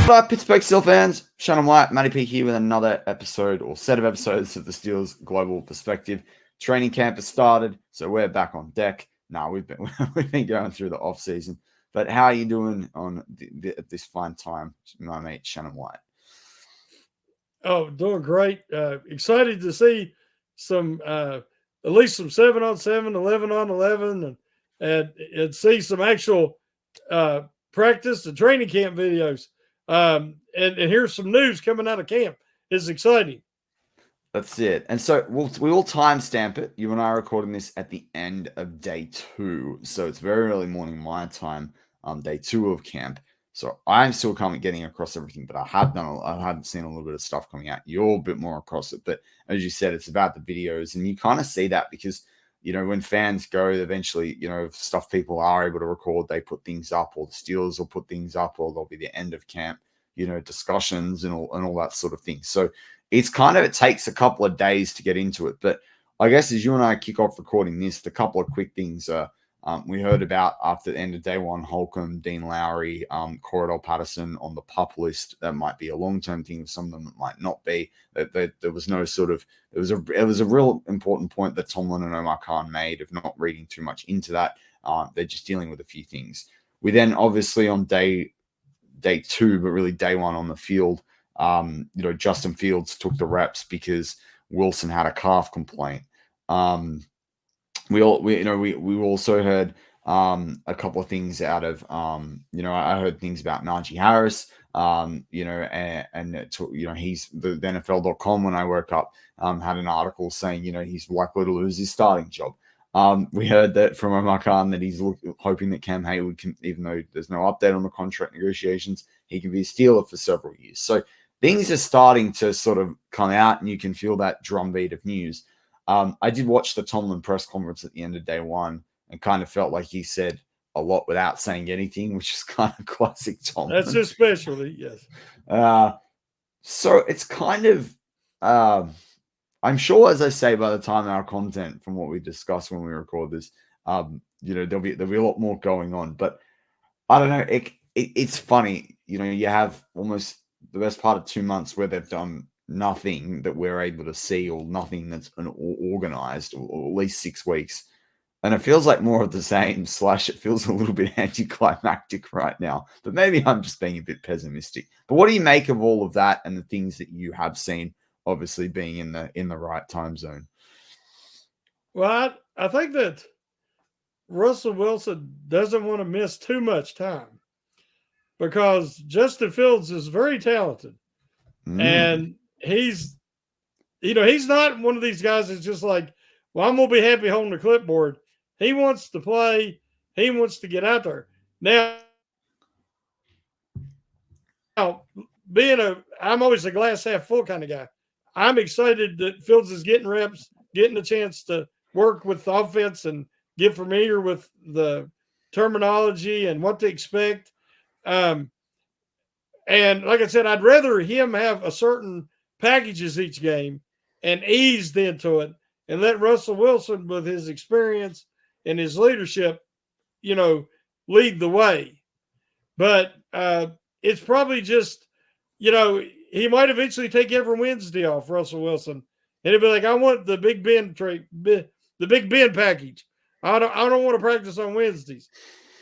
Hello, Pittsburgh Steelers fans. Shannon White, Matty P here with another episode or set of episodes of the Steelers Global Perspective. Training camp has started, so we're back on deck. We've been going through the off season, but how are you doing at this fine time, my mate Shannon White? Oh, doing great. Excited to see some at least some 7-on-7, 11-on-11, and see some actual practice and training camp videos. And here's some news coming out of camp. It's exciting. That's it. And so we will timestamp it. You and I are recording this at the end of day 2. So it's very early morning my time, day 2 of camp. So I'm still getting across everything, but I hadn't seen a little bit of stuff coming out. You're a bit more across it. But as you said, it's about the videos. And you kind of see that because, when fans go, eventually, stuff people are able to record, they put things up, or the Steelers will put things up, or there'll be the end of camp, discussions and all that sort of thing. So it takes a couple of days to get into it. But I guess as you and I kick off recording this, the couple of quick things we heard about after the end of day 1, Holcomb, Dean Lowry, Corridor Patterson on the PUP list. That might be a long-term thing. Some of them it might not be. There was no it was a real important point that Tomlin and Omar Khan made of not reading too much into that. They're just dealing with a few things. We then obviously on day 2, but really day 1 on the field, Justin Fields took the reps because Wilson had a calf complaint. We also heard a couple of things out of I heard things about Najee Harris, he's the NFL.com when I woke up had an article saying he's likely to lose his starting job. We heard that from Omar Khan that he's hoping that Cam Hayward can, even though there's no update on the contract negotiations, he can be a Steeler for several years. So things are starting to sort of come out, and you can feel that drumbeat of news. I did watch the Tomlin press conference at the end of day 1 and kind of felt like he said a lot without saying anything, which is kind of classic Tomlin. That's his specialty, yes. So it's kind of, I'm sure, as I say, by the time our content from what we discussed when we record this, there'll be a lot more going on. But I don't know. It's funny, you have almost the best part of 2 months where they've done nothing that we're able to see, or nothing that's organized, or at least 6 weeks. And it feels like more of the same / it feels a little bit anticlimactic right now. But maybe I'm just being a bit pessimistic. But what do you make of all of that and the things that you have seen, obviously being in the right time zone? Well, I think that Russell Wilson doesn't want to miss too much time because Justin Fields is very talented. And he's not one of these guys that's just like, well, I'm going to be happy holding the clipboard. He wants to play. He wants to get out there. Now, I'm always a glass half full kind of guy. I'm excited that Fields is getting reps, getting a chance to work with the offense and get familiar with the terminology and what to expect. And like I said, I'd rather him have a certain packages each game and eased into it, and let Russell Wilson, with his experience and his leadership, lead the way. But it's probably just, he might eventually take every Wednesday off, Russell Wilson, and he'll be like, I want the Big Ben the Big Ben package. I don't want to practice on Wednesdays.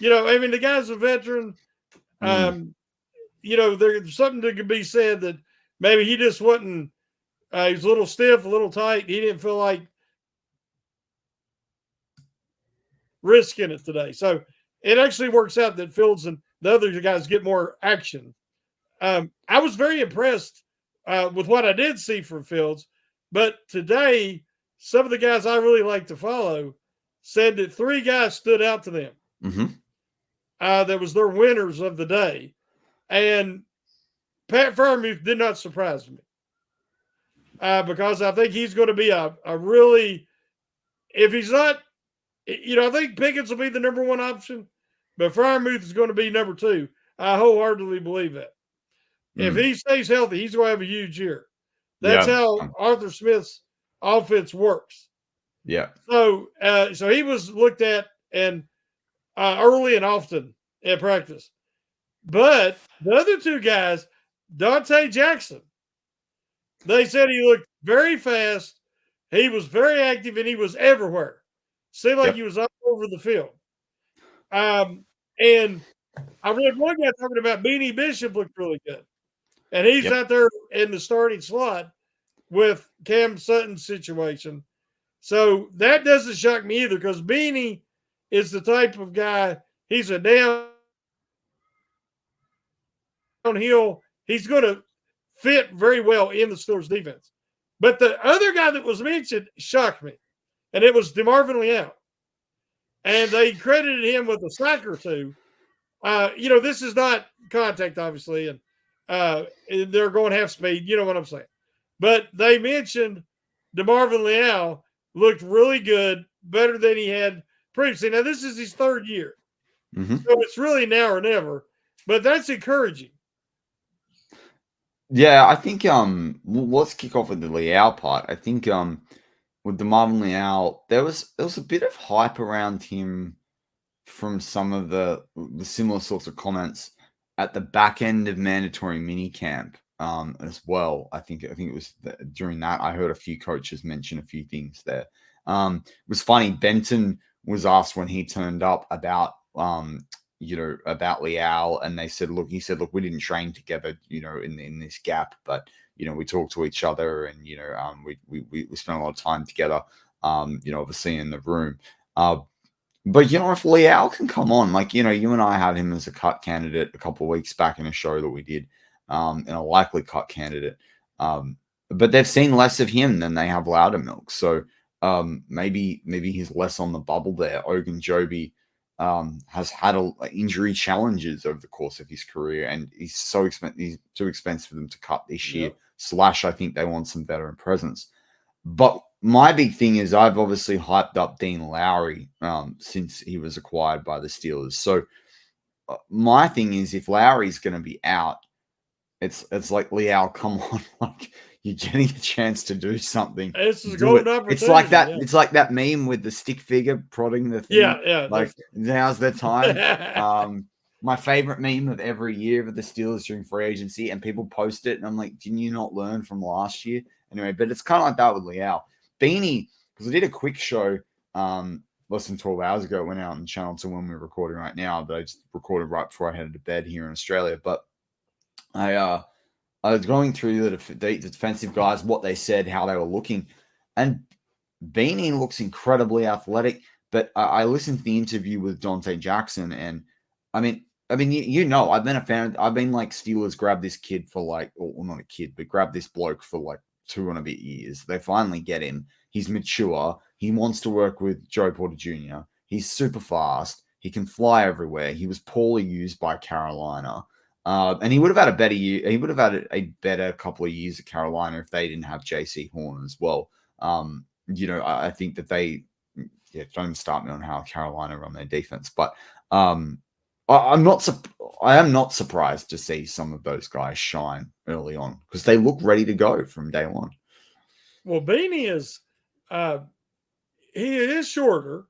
The guy's a veteran. There's something that could be said that maybe he just wasn't, he's a little stiff, a little tight. He didn't feel like risking it today. So it actually works out that Fields and the other guys get more action. I was very impressed with what I did see from Fields, but today, some of the guys I really like to follow said that 3 guys stood out to them. That was their winners of the day. And Pat Freiermuth did not surprise me because I think he's going to be a really, if he's not, I think Pickens will be the number 1 option, but Freiermuth is going to be number 2. I wholeheartedly believe that. If he stays healthy, he's going to have a huge year. That's how Arthur Smith's offense works. Yeah. So he was looked at and early and often at practice. But the other 2 guys, Dante Jackson. They said he looked very fast. He was very active and he was everywhere. Seemed like he was all over the field. And I read one guy talking about Beanie Bishop looked really good. And he's out there in the starting slot with Cam Sutton's situation. So that doesn't shock me either because Beanie is the type of guy, he's a downhill. He's going to fit very well in the Steelers defense. But the other guy that was mentioned shocked me, and it was DeMarvin Leal. And they credited him with a sack or two. This is not contact, obviously, and they're going half speed. You know what I'm saying? But they mentioned DeMarvin Leal looked really good, better than he had previously. Now, this is his third year. Mm-hmm. So it's really now or never, but that's encouraging. Yeah, I think let's kick off with the Leal part. I think with the Marvin Leal, there was a bit of hype around him from some of the similar sorts of comments at the back end of mandatory minicamp as well. I think it was during that I heard a few coaches mention a few things there. It was funny. Benton was asked when he turned up about about Leal, and he said, look, we didn't train together, in this gap, but we talked to each other, and we spent a lot of time together, obviously in the room. But if Leal can come on, like you and I had him as a cut candidate a couple of weeks back in a show that we did, and a likely cut candidate. But they've seen less of him than they have Loudermilk, so maybe he's less on the bubble there. Ogunjobi has had injury challenges over the course of his career, and he's so expensive. He's too expensive for them to cut this year. I think they want some veteran presence. But my big thing is I've obviously hyped up Dean Lowry since he was acquired by the Steelers. So my thing is, if Lowry's going to be out, it's like, Leal, come on, like you're getting a chance to do something. It's a golden opportunity. It's like that. Yeah. It's like that meme with the stick figure prodding the thing. Yeah. Like now's the time. My favorite meme of every year of the Steelers during free agency, and people post it, and I'm like, didn't you not learn from last year? Anyway, but it's kind of like that with Leal. Beanie, because I did a quick show less than 12 hours ago. It went out on Channel 2 when we're recording right now, but I just recorded right before I headed to bed here in Australia. But I was going through the defensive guys, what they said, how they were looking, and Beanie looks incredibly athletic. But I listened to the interview with Dante Jackson, and I mean, I've been a fan. I've been like, Steelers grab this kid for like, well, not a kid, but grab this bloke for like 2 and a bit years. They finally get him. He's mature. He wants to work with Joe Porter Jr. He's super fast. He can fly everywhere. He was poorly used by Carolina. And he would have had a better year. He would have had a better couple of years at Carolina if they didn't have JC Horn as well. I think that they, don't start me on how Carolina run their defense, but I am not surprised to see some of those guys shine early on because they look ready to go from day one. Well, Beanie is, he is shorter,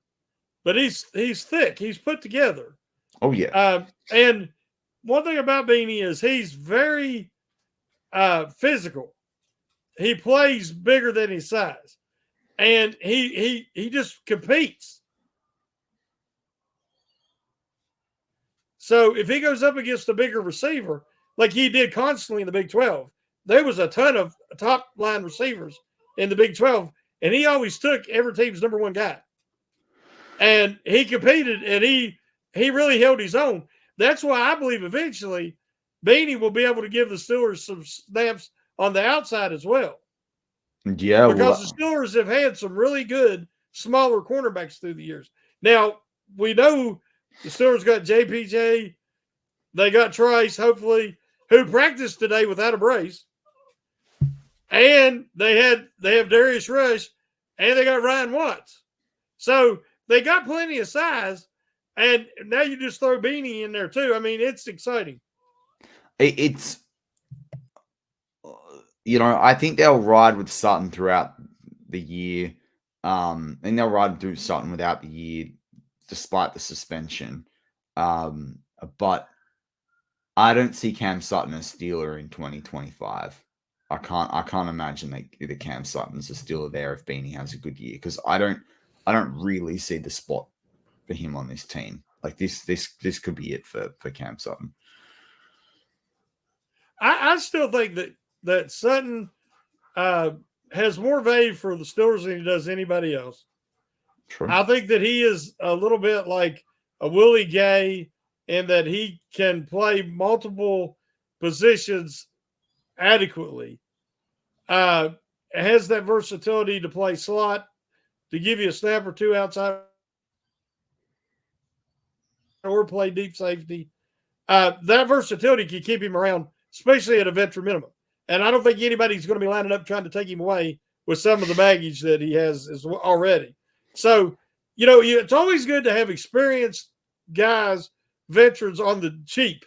but he's thick. He's put together. Oh yeah. And one thing about Beanie is he's very physical. He plays bigger than his size, and he just competes. So if he goes up against a bigger receiver, like he did constantly in the Big 12, there was a ton of top line receivers in the Big 12, and he always took every team's number one guy. And he competed, and he really held his own. That's why I believe eventually Beanie will be able to give the Steelers some snaps on the outside as well. Yeah. Because the Steelers have had some really good smaller cornerbacks through the years. Now, we know the Steelers got JPJ. They got Trice, hopefully, who practiced today without a brace. And they have Darius Rush, and they got Ryan Watts. So they got plenty of size. And now you just throw Beanie in there too. I mean, it's exciting. It's, I think they'll ride with Sutton throughout the year. And they'll ride through Sutton without the year, despite the suspension. But I don't see Cam Sutton as Steeler in 2025. I can't imagine that Cam Sutton's a Steeler there if Beanie has a good year, because I don't really see the spot for him on this team. Like this could be it for Cam Sutton. I still think that Sutton has more value for the Steelers than he does anybody else. True. I think that he is a little bit like a Willie Gay in that he can play multiple positions adequately. Has that versatility to play slot, to give you a snap or two outside, or play deep safety. That versatility can keep him around, especially at a veteran minimum. And I don't think anybody's going to be lining up trying to take him away with some of the baggage that he has already. So, it's always good to have experienced guys, veterans on the cheap.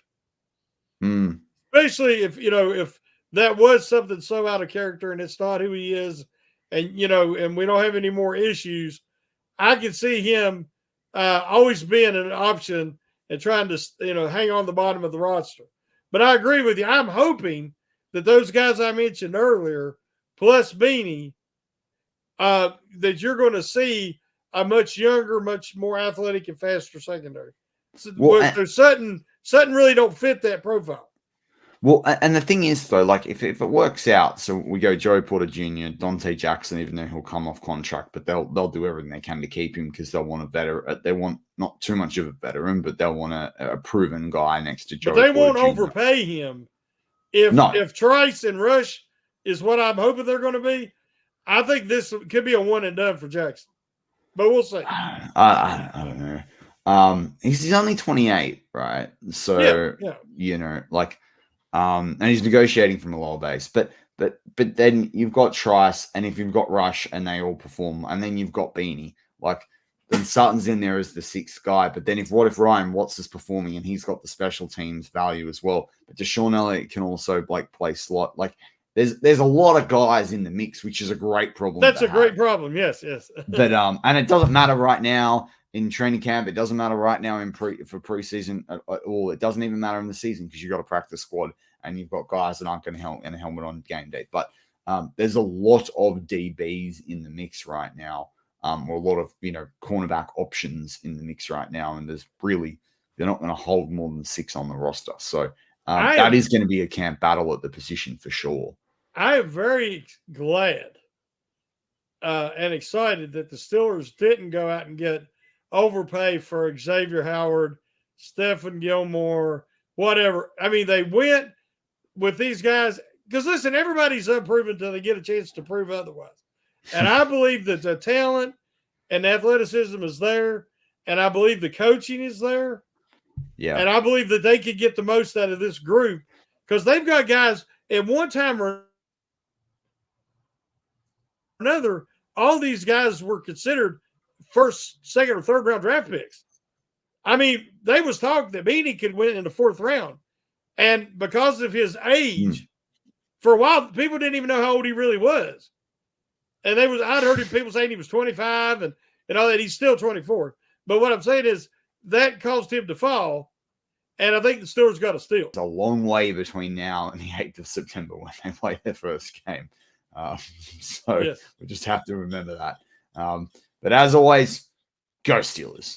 Especially if that was something so out of character and it's not who he is, and we don't have any more issues. I can see him always being an option and trying to hang on the bottom of the roster. But I agree with you. I'm hoping that those guys I mentioned earlier, plus Beanie, that you're going to see a much younger, much more athletic and faster secondary. So Sutton really don't fit that profile. Well, and the thing is, though, like if it works out, so we go Joey Porter Jr., Dante Jackson, even though he'll come off contract, but they'll do everything they can to keep him because they'll want they want not too much of a veteran, but they'll want a proven guy next to Joey. But they won't overpay him. If Trice and Rush is what I'm hoping they're going to be, I think this could be a one and done for Jackson. But we'll see. I don't know. He's only 28, right? So and he's negotiating from a lower base. But then you've got Trice, and if you've got Rush and they all perform, and then you've got Beanie, then Sutton's in there as the sixth guy. But then what if Ryan Watts is performing and he's got the special teams value as well? But Deshaun Elliott can also play slot. There's a lot of guys in the mix, which is a great problem. That's a great problem. Yes. But and it doesn't matter right now in training camp. It doesn't matter right now for preseason at all. It doesn't even matter in the season because you've got a practice squad and you've got guys that aren't going to help in a helmet on game day. But there's a lot of DBs in the mix right now, or a lot of cornerback options in the mix right now, and they're not going to hold more than 6 on the roster. So that is going to be a camp battle at the position for sure. I am very glad and excited that the Steelers didn't go out and get overpay for Xavier Howard, Stephen Gilmore, whatever. I mean, they went with these guys because, listen, everybody's unproven until they get a chance to prove otherwise. And I believe that the talent and athleticism is there, and I believe the coaching is there. Yeah. And I believe that they could get the most out of this group because they've got guys at one time or another. All these guys were considered first, second, or third round draft picks. I mean, they was talk that Beanie could win in the 4th round. And because of his age, for a while, people didn't even know how old he really was. And I'd heard people saying he was 25 and all that. He's still 24. But what I'm saying is that caused him to fall. And I think the Steelers got a steal. It's a long way between now and the 8th of September when they play their first game. We just have to remember that. But as always, go Steelers.